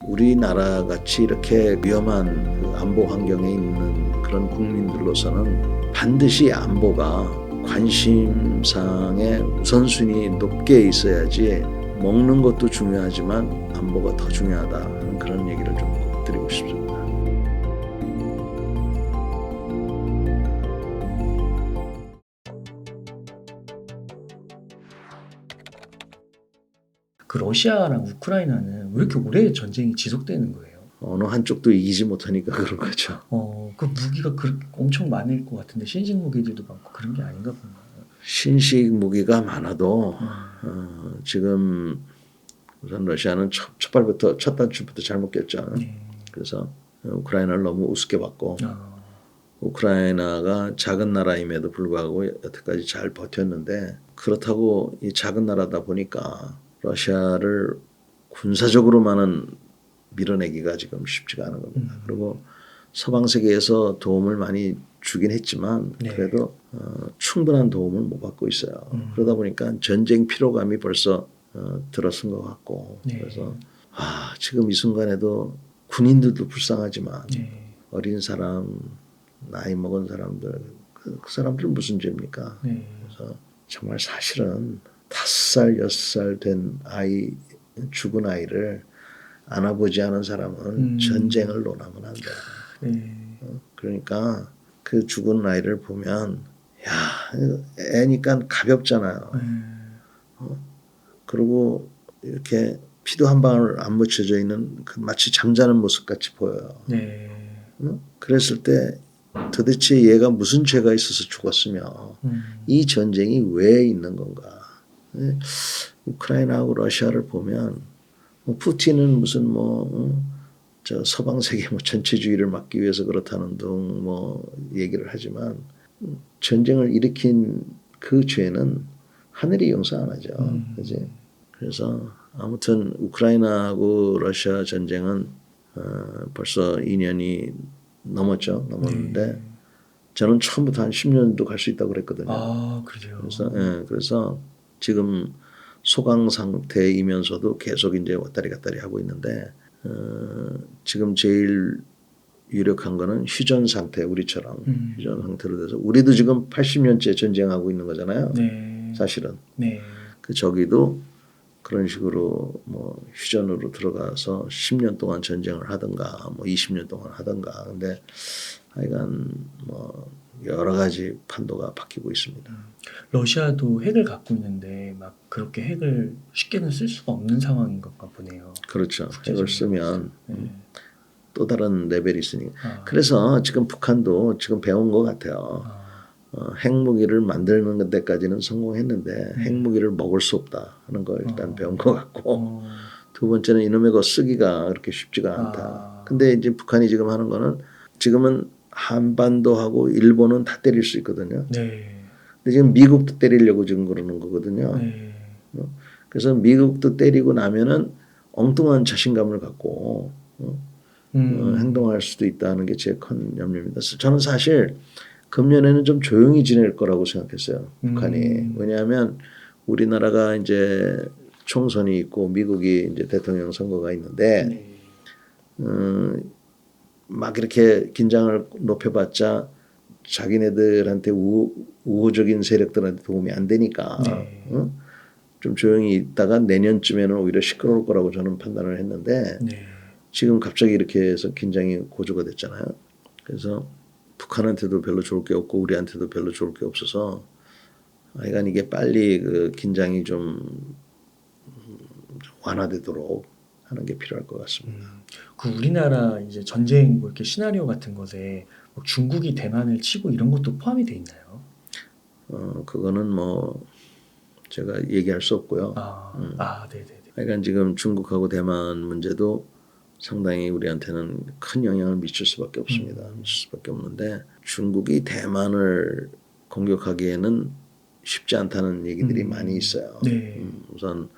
우리나라 같이 이렇게 위험한 그 안보 환경에 있는 그런 국민들로서는 반드시 안보가 관심사의 우선순위 높게 있어야지 먹는 것도 중요하지만 안보가 더 중요하다 하는 그런 얘기를 좀 꼭 드리고 싶습니다. 그 러시아랑 우크라이나는 왜 이렇게 오래 전쟁이 지속되는 거예요? 어느 한쪽도 이기지 못하니까 그런 거죠. 그 무기가 그렇게 엄청 많을 것 같은데 신식 무기들도 많고 그런 게 아닌가 보네요. 신식 무기가 많아도 지금 우선 러시아는 첫 발부터 첫 단추부터 잘못 꼈죠. 그래서 우크라이나를 너무 우습게 봤고 우크라이나가 작은 나라임에도 불구하고 여태까지 잘 버텼는데 그렇다고 이 작은 나라다 보니까 러시아를 군사적으로만은 밀어내기가 지금 쉽지가 않은 겁니다. 그리고 서방 세계에서 도움을 많이 주긴 했지만 그래도 충분한 도움을 못 받고 있어요. 그러다 보니까 전쟁 피로감이 벌써 들어선 것 같고 그래서 지금 이 순간에도 군인들도 불쌍하지만 어린 사람, 나이 먹은 사람들 그 사람들은 무슨 죄입니까? 그래서 정말 사실은 5살, 6살 된 아이, 죽은 아이를 안아보지 않은 사람은 전쟁을 논하면 안 돼요. 그러니까 그 죽은 아이를 보면 애니까 가볍잖아요. 그리고 이렇게 피도 한 방울 안 묻혀져 있는 그 마치 잠자는 모습 같이 보여요. 그랬을 때 도대체 얘가 무슨 죄가 있어서 죽었으며 이 전쟁이 왜 있는 건가? 우크라이나하고 러시아를 보면 푸틴은 무슨 저 서방 세계 전체주의를 막기 위해서 그렇다는 등 얘기를 하지만 전쟁을 일으킨 그 죄는 하늘이 용서 안 하죠. 그지? 그래서 아무튼 우크라이나하고 러시아 전쟁은 벌써 2년이 넘었는데 저는 처음부터 한 10년도 갈 수 있다고 그랬거든요. 그래요. 그래서 지금 소강 상태이면서도 계속 이제 왔다리 갔다리 하고 있는데 지금 제일 유력한 거는 휴전 상태, 우리처럼 휴전 상태로 돼서 우리도 지금 80년째 전쟁하고 있는 거잖아요. 사실은. 그 저기도 그런 식으로 휴전으로 들어가서 10년 동안 전쟁을 하든가 20년 동안 하든가. 근데 하여간 여러 가지 판도가 바뀌고 있습니다. 러시아도 핵을 갖고 있는데 막 그렇게 핵을 쉽게는 쓸 수가 없는 상황인 것 보네요. 그렇죠. 핵을 쓰면 또 다른 레벨이 있으니까. 그래서 지금 북한도 지금 배운 것 같아요. 핵무기를 만드는 데까지는 성공했는데 핵무기를 먹을 수 없다 하는 걸 일단 배운 것 같고 두 번째는 이놈의 거 쓰기가 그렇게 쉽지가 않다. 근데 이제 북한이 지금 하는 거는 지금은 한반도하고 일본은 다 때릴 수 있거든요. 근데 지금 미국도 때리려고 지금 그러는 거거든요. 그래서 미국도 때리고 나면은 엉뚱한 자신감을 갖고 행동할 수도 있다는 게 제 큰 염려입니다. 저는 사실 금년에는 좀 조용히 지낼 거라고 생각했어요. 북한이. 왜냐하면 우리나라가 이제 총선이 있고 미국이 이제 대통령 선거가 있는데 막 이렇게 긴장을 높여봤자 자기네들한테 우호적인 세력들한테 도움이 안 되니까 좀 조용히 있다가 내년쯤에는 오히려 시끄러울 거라고 저는 판단을 했는데 지금 갑자기 이렇게 해서 긴장이 고조가 됐잖아요. 그래서 북한한테도 별로 좋을 게 없고 우리한테도 별로 좋을 게 없어서 하여간 이게 빨리 그 긴장이 좀 완화되도록 하는 게 필요할 것 같습니다. 그 우리나라 이제 전쟁 이렇게 시나리오 같은 것에 중국이 대만을 치고 이런 것도 포함이 돼 있나요? 그거는 제가 얘기할 수 없고요. 네네네. 하여간 지금 중국하고 대만 문제도 상당히 우리한테는 큰 영향을 미칠 수밖에 없습니다. 미칠 수밖에 없는데 중국이 대만을 공격하기에는 쉽지 않다는 얘기들이 많이 있어요. 우선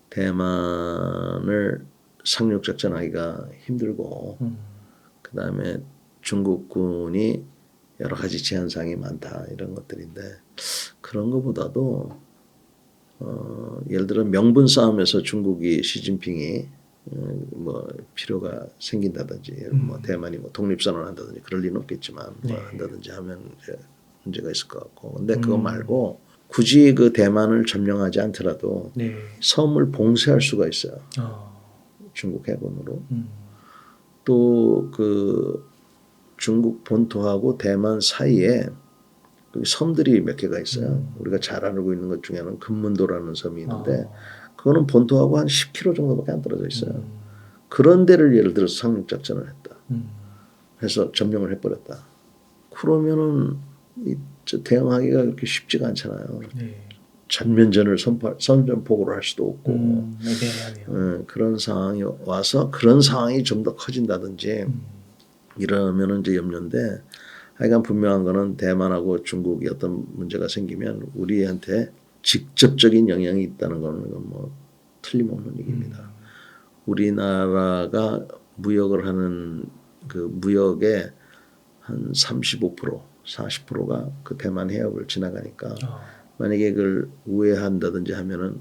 대만을 상륙작전하기가 힘들고 그다음에 중국군이 여러 가지 제한사항이 많다 이런 것들인데 그런 것보다도 예를 들어 명분 싸움에서 중국이 시진핑이 뭐 필요가 생긴다든지 뭐 대만이 뭐 독립선언한다든지 그럴 리는 없겠지만 뭐 한다든지 하면 이제 문제가 있을 것 같고 근데 그거 말고 굳이 그 대만을 점령하지 않더라도 네. 섬을 봉쇄할 수가 있어요. 중국 해군으로. 또 그 중국 본토하고 대만 사이에 그 섬들이 몇 개가 있어요. 우리가 잘 알고 있는 것 중에는 금문도라는 섬이 있는데 그거는 본토하고 한 10km 정도밖에 안 떨어져 있어요. 그런 데를 예를 들어서 상륙작전을 했다. 해서 점령을 해버렸다. 그러면은 대응하기가 그렇게 쉽지가 않잖아요. 네. 전면전을 선전포고를 할 수도 없고 애매하네요. 그런 상황이 와서 그런 상황이 좀 더 커진다든지 이러면은 이제 염려인데 하여간 분명한 거는 대만하고 중국이 어떤 문제가 생기면 우리한테 직접적인 영향이 있다는 거는 이건 뭐 틀림없는 얘기입니다. 우리나라가 무역을 하는 그 무역의 한 35%, 40%가 그 대만 해협을 지나가니까 만약에 그걸 우회한다든지 하면은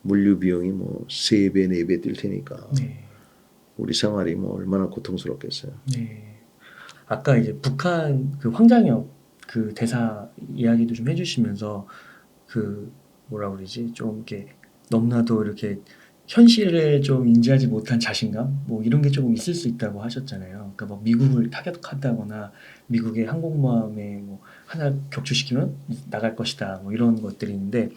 물류 비용이 뭐 3배, 4배 뛸 테니까 우리 생활이 뭐 얼마나 고통스럽겠어요. 네. 아까 이제 북한 그 황장혁 그 대사 이야기도 좀 해주시면서 그 뭐라 그러지 좀 이렇게 너무나도 이렇게 현실을 좀 인지하지 못한 자신감 뭐 이런 게 조금 있을 수 있다고 하셨잖아요. 그러니까 뭐 미국을 타격한다거나 미국의 항공모함에 뭐 하나 격추시키면 나갈 것이다 뭐 이런 것들이 있는데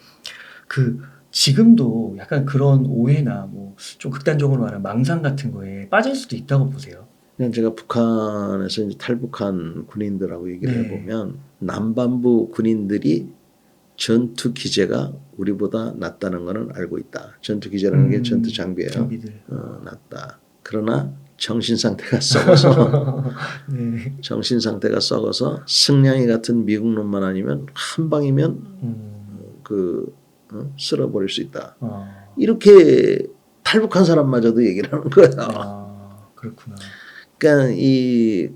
그 지금도 약간 그런 오해나 뭐 좀 극단적으로 말하면 망상 같은 거에 빠질 수도 있다고 보세요. 그냥 제가 북한에서 이제 탈북한 군인들하고 얘기를 네. 해보면 남반부 군인들이 전투 기제가 우리보다 낫다는 것은 알고 있다. 전투 기제라는 게 전투 장비예요. 장비들. 낫다. 그러나 정신 상태가 썩어서 네. 정신 상태가 썩어서 승냥이 같은 미국 놈만 아니면 한 방이면 쓸어버릴 수 있다. 이렇게 탈북한 사람마저도 얘기를 하는 거야. 그렇구나. 그러니까 이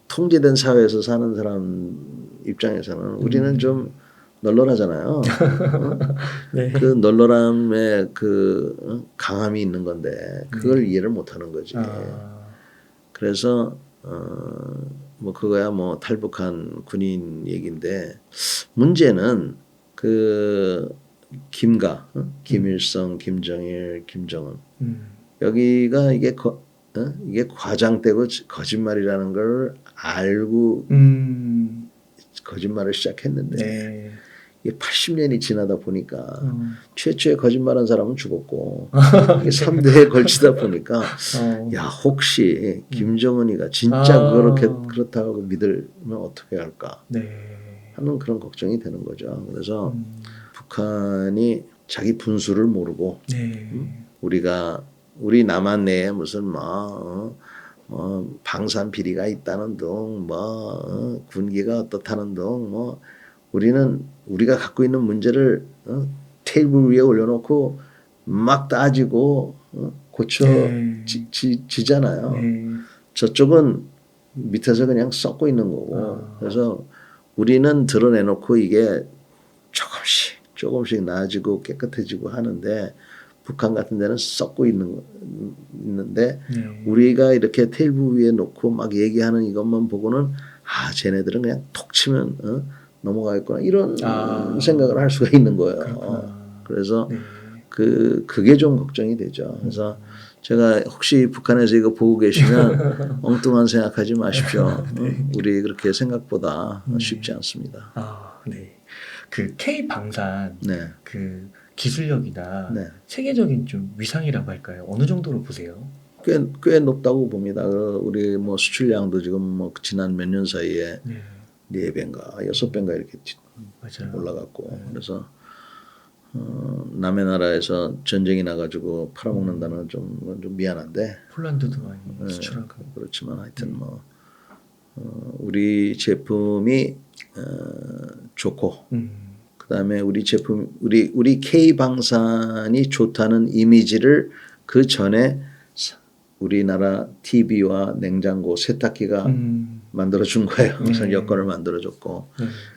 통제된 사회에서 사는 사람 입장에서는 우리는 좀 널널하잖아요. 네. 그 널널함에 그 강함이 있는 건데 그걸 이해를 못하는 거지. 그래서 뭐 그거야 뭐 탈북한 군인 얘기인데 문제는 그 김가, 김일성, 김정일, 김정은 여기가 이게 이게 과장되고 거짓말이라는 걸 알고 거짓말을 시작했는데 이게 80년이 지나다 보니까 최초에 거짓말한 사람은 죽었고 이게 3대에 걸치다 보니까 야 혹시 김정은이가 진짜 그렇다고 믿으면 어떻게 할까 하는 그런 걱정이 되는 거죠. 그래서 북한이 자기 분수를 모르고 우리 남한 내에 무슨 방산 비리가 있다는 둥, 군기가 어떻다는 둥, 우리는 우리가 갖고 있는 문제를 테이블 위에 올려놓고 막 따지고 고쳐지잖아요. 저쪽은 밑에서 그냥 썩고 있는 거고 그래서 우리는 드러내놓고 이게 조금씩 나아지고 깨끗해지고 하는데 북한 같은 데는 썩고 있는데 우리가 이렇게 테이블 위에 놓고 막 얘기하는 이것만 보고는 쟤네들은 그냥 톡 치면 넘어가겠구나 이런 생각을 할 수가 있는 거예요. 그래서 그게 좀 걱정이 되죠. 그래서 제가 혹시 북한에서 이거 보고 계시면 엉뚱한 생각하지 마십시오. 우리 그렇게 생각보다 쉽지 않습니다. 네. 그 K 방산 그 기술력이나 세계적인 좀 위상이라고 할까요? 어느 정도로 보세요? 꽤 높다고 봅니다. 우리 뭐 수출량도 지금 뭐 지난 몇 년 사이에 4배인가 6배인가 이렇게 올라갔고 그래서 남의 나라에서 전쟁이 나가지고 팔아먹는다는 건 좀 미안한데 폴란드도 많이 수출하고 그렇지만 하여튼 뭐 우리 제품이 좋고 그다음에 우리 제품 우리 K 방산이 좋다는 이미지를 그 전에 우리나라 TV와 냉장고, 세탁기가 만들어준 거예요. 우선 여건을 만들어줬고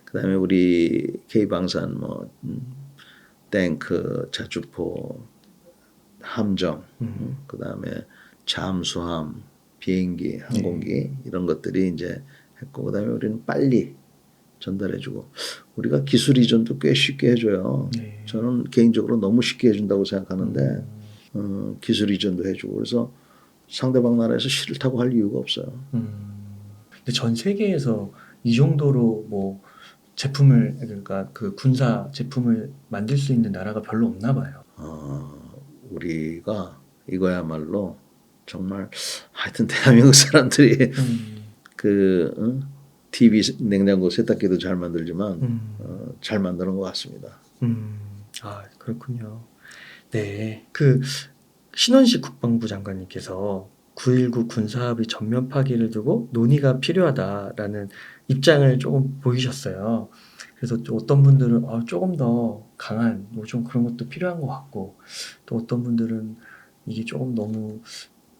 그다음에 우리 K 방산 뭐 탱크, 자주포, 함정, 그다음에 잠수함, 비행기, 항공기 이런 것들이 이제 했고 그다음에 우리는 빨리 전달해주고 우리가 기술 이전도 꽤 쉽게 해줘요. 네. 저는 개인적으로 너무 쉽게 해준다고 생각하는데 기술 이전도 해주고 그래서 상대방 나라에서 싫다고 할 이유가 없어요. 근데 전 세계에서 이 정도로 뭐 제품을 그러니까 그 군사 제품을 만들 수 있는 나라가 별로 없나 봐요. 우리가 이거야말로 정말 하여튼 대한민국 사람들이 TV 냉장고 세탁기도 잘 만들지만 잘 만드는 것 같습니다. 아, 그렇군요. 네. 그 신원식 국방부 장관님께서 9.19 군사합의 전면 파기를 두고 논의가 필요하다라는 입장을 조금 보이셨어요. 그래서 좀 어떤 분들은 조금 더 강한 뭐 좀 그런 것도 필요한 것 같고 또 어떤 분들은 이게 조금 너무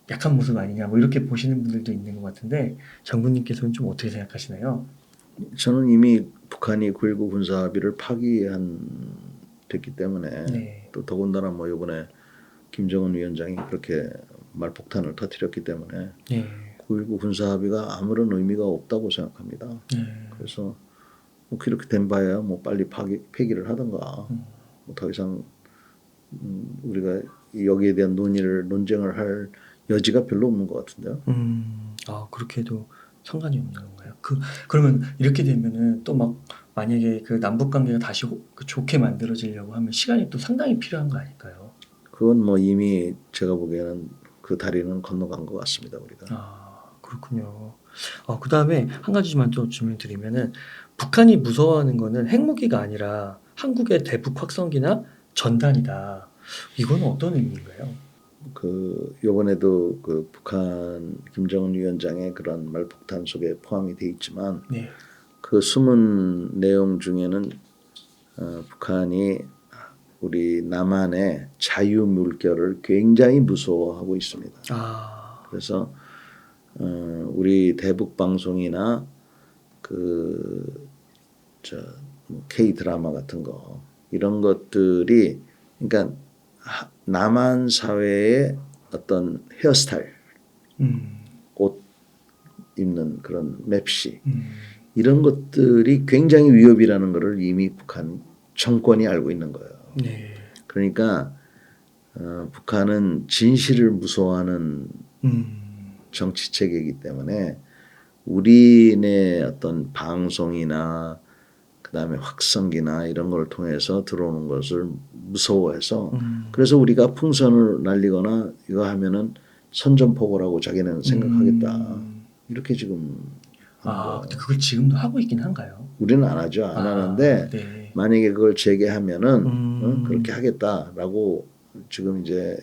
약한 모습 아니냐 뭐 이렇게 보시는 분들도 있는 것 같은데 장군님께서는 좀 어떻게 생각하시나요? 저는 이미 북한이 9.19 군사합의를 됐기 때문에 네. 또 더군다나 뭐 이번에 김정은 위원장이 그렇게 말폭탄을 터뜨렸기 때문에 네. 9.19 군사합의가 아무런 의미가 없다고 생각합니다. 네. 그래서 뭐 그렇게 된 바에야 뭐 빨리 폐기를 하든가 뭐 더 이상 우리가 여기에 대한 논쟁을 할 여지가 별로 없는 것 같은데요. 그렇게 해도 상관이 없는 건가요? 그러면 이렇게 되면은 또 막 만약에 그 남북 관계가 다시 좋게 만들어지려고 하면 시간이 또 상당히 필요한 거 아닐까요? 그건 뭐 이미 제가 보기에는 그 다리는 건너간 것 같습니다. 우리가. 그렇군요. 그다음에 한 가지만 또 질문 드리면은 북한이 무서워하는 거는 핵무기가 아니라 한국의 대북 확성기나 전단이다. 이건 어떤 의미인가요? 요번에도 그 북한 김정은 위원장의 그런 말폭탄 속에 포함이 돼 있지만 네. 그 숨은 내용 중에는 북한이 우리 남한의 자유 물결을 굉장히 무서워하고 있습니다. 그래서 우리 대북 방송이나 K 드라마 같은 거 이런 것들이 그러니까 남한 사회의 어떤 헤어스타일, 옷 입는 그런 맵시 이런 것들이 굉장히 위협이라는 것을 이미 북한 정권이 알고 있는 거예요. 네. 그러니까 북한은 진실을 무서워하는 정치 체계이기 때문에 우리네 어떤 방송이나 그다음에 확성기나 이런 걸 통해서 들어오는 것을 무서워해서 그래서 우리가 풍선을 날리거나 이거 하면은 선전포고라고 자기는 생각하겠다. 이렇게 지금 하는 거예요. 근데 그걸 지금도 하고 있긴 한가요? 우리는 안 하죠. 안 하는데 네. 만약에 그걸 재개하면은 그렇게 하겠다라고 지금 이제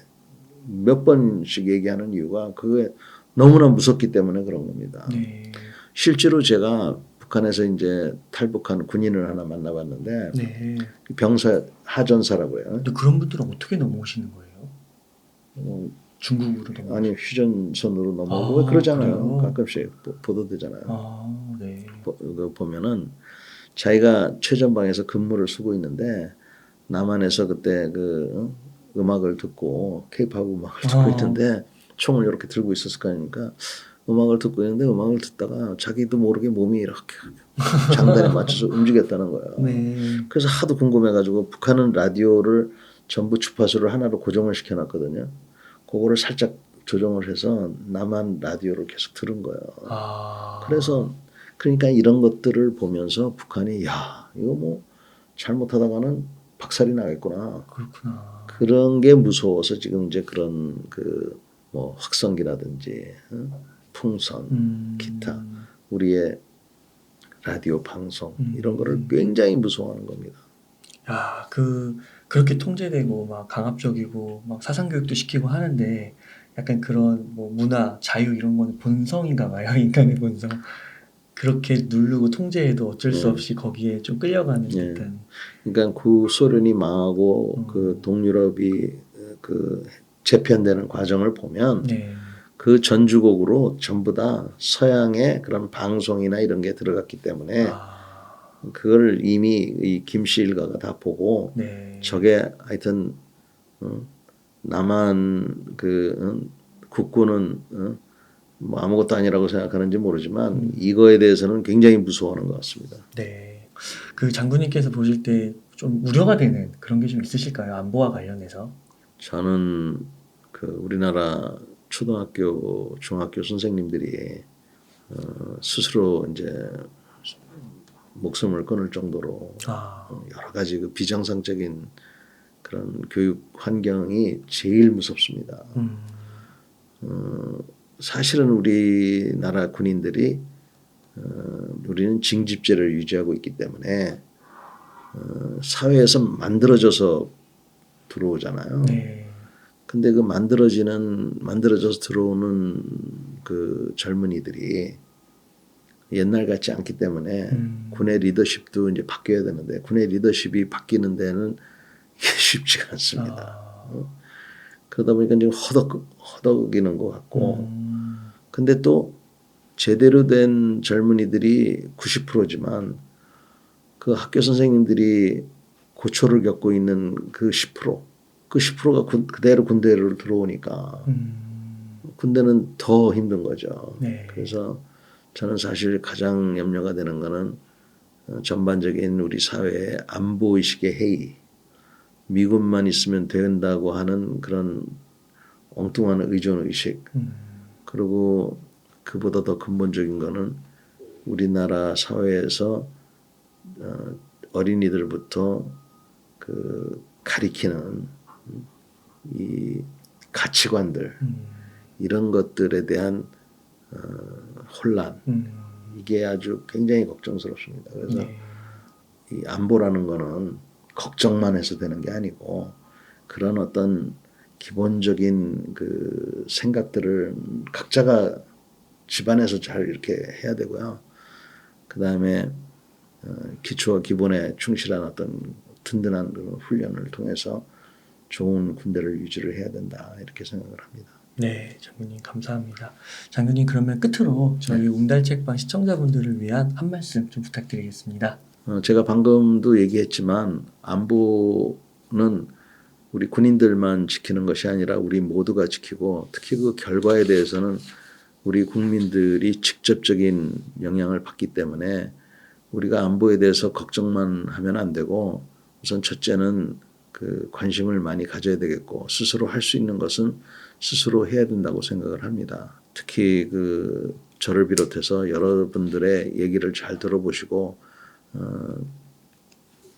몇 번씩 얘기하는 이유가 그게 너무나 무섭기 때문에 그런 겁니다. 네. 실제로 제가 북한에서 이제 탈북한 군인을 하나 만나봤는데 네. 병사 하전사라고 해요. 근데 그런 분들은 어떻게 넘어오시는 거예요? 중국으로 넘어. 아니 휴전선으로 넘어오고 왜 그러잖아요. 그래요? 가끔씩 보도되잖아요. 네. 그거 보면은 자기가 최전방에서 근무를 쓰고 있는데 남한에서 그때 음악을 듣고 K-팝 음악을 듣고 있는데 총을 이렇게 들고 있었을 거 아닙니까? 음악을 듣고 있는데 음악을 듣다가 자기도 모르게 몸이 이렇게 장단에 맞춰서 움직였다는 거예요. 네. 그래서 하도 궁금해가지고 북한은 라디오를 전부 주파수를 하나로 고정을 시켜놨거든요. 그거를 살짝 조정을 해서 남한 라디오를 계속 들은 거예요. 그래서 그러니까 이런 것들을 보면서 북한이 야 이거 뭐 잘못하다가는 박살이 나겠구나. 그렇구나. 그런 게 무서워서 지금 이제 그런 뭐 확성기라든지 풍선, 기타, 우리의 라디오 방송 이런 거를 굉장히 무서워하는 겁니다. 그렇게 통제되고 막 강압적이고 막 사상 교육도 시키고 하는데 약간 그런 뭐 문화, 자유 이런 거는 본성인가 봐요. 인간의 본성. 그렇게 누르고 통제해도 어쩔 수 없이 거기에 좀 끌려가는 듯한. 그러니까 구소련이 망하고 그 동유럽이 그 재편되는 과정을 보면 네. 그 전주곡으로 전부 다 서양의 그런 방송이나 이런 게 들어갔기 때문에 그걸 이미 이 김씨 일가가 다 보고 네. 저게 하여튼 남한 국군은 뭐 아무것도 아니라고 생각하는지 모르지만 이거에 대해서는 굉장히 무서워하는 것 같습니다. 네. 그 장군님께서 보실 때 좀 우려가 되는 그런 게 좀 있으실까요? 안보와 관련해서? 저는 우리나라 초등학교, 중학교 선생님들이 스스로 이제 목숨을 끊을 정도로 아, 여러 가지 비정상적인 그런 교육 환경이 제일 무섭습니다. 사실은 우리나라 군인들이 우리는 징집제를 유지하고 있기 때문에 사회에서 만들어져서 들어오잖아요. 네. 근데 만들어져서 들어오는 그 젊은이들이 옛날 같지 않기 때문에 군의 리더십도 이제 바뀌어야 되는데 군의 리더십이 바뀌는 데는 이게 쉽지가 않습니다. 그러다 보니까 지금 허덕이는 것 같고 근데 또 제대로 된 젊은이들이 90%지만 그 학교 선생님들이 고초를 겪고 있는 그 10%, 그 10%가 그대로 군대로 들어오니까 군대는 더 힘든 거죠. 네. 그래서 저는 사실 가장 염려가 되는 거는 전반적인 우리 사회의 안보의식의 해이, 미군만 있으면 된다고 하는 그런 엉뚱한 의존의식, 그리고 그보다 더 근본적인 거는 우리나라 사회에서 어린이들부터 가리키는 이 가치관들 이런 것들에 대한 혼란 이게 아주 굉장히 걱정스럽습니다. 그래서 네. 이 안보라는 거는 걱정만 해서 되는 게 아니고 그런 어떤 기본적인 생각들을 각자가 집안에서 잘 이렇게 해야 되고요. 그 다음에 기초와 기본에 충실한 어떤 든든한 훈련을 통해서 좋은 군대를 유지를 해야 된다 이렇게 생각을 합니다. 네, 장군님 감사합니다. 장군님 그러면 끝으로 저희 웅달책방 시청자분들을 위한 한 말씀 좀 부탁드리겠습니다. 제가 방금도 얘기했지만 안보는 우리 군인들만 지키는 것이 아니라 우리 모두가 지키고 특히 그 결과에 대해서는 우리 국민들이 직접적인 영향을 받기 때문에 우리가 안보에 대해서 걱정만 하면 안 되고 우선 첫째는 관심을 많이 가져야 되겠고 스스로 할 수 있는 것은 스스로 해야 된다고 생각을 합니다. 특히 저를 비롯해서 여러분들의 얘기를 잘 들어보시고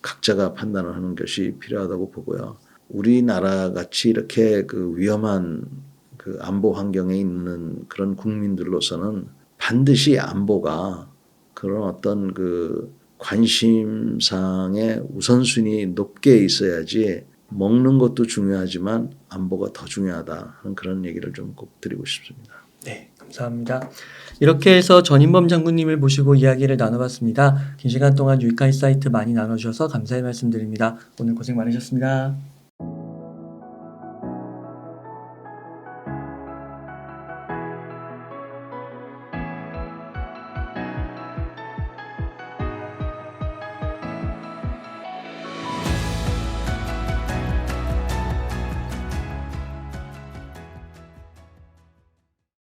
각자가 판단을 하는 것이 필요하다고 보고요. 우리나라 같이 이렇게 위험한 안보 환경에 있는 그런 국민들로서는 반드시 안보가 그런 어떤 관심상의 우선순위 높게 있어야지 먹는 것도 중요하지만 안보가 더 중요하다 하는 그런 얘기를 좀 꼭 드리고 싶습니다. 네, 감사합니다. 이렇게 해서 전인범 장군님을 모시고 이야기를 나눠봤습니다. 긴 시간 동안 유익한 인사이트 많이 나눠주셔서 감사의 말씀드립니다. 오늘 고생 많으셨습니다.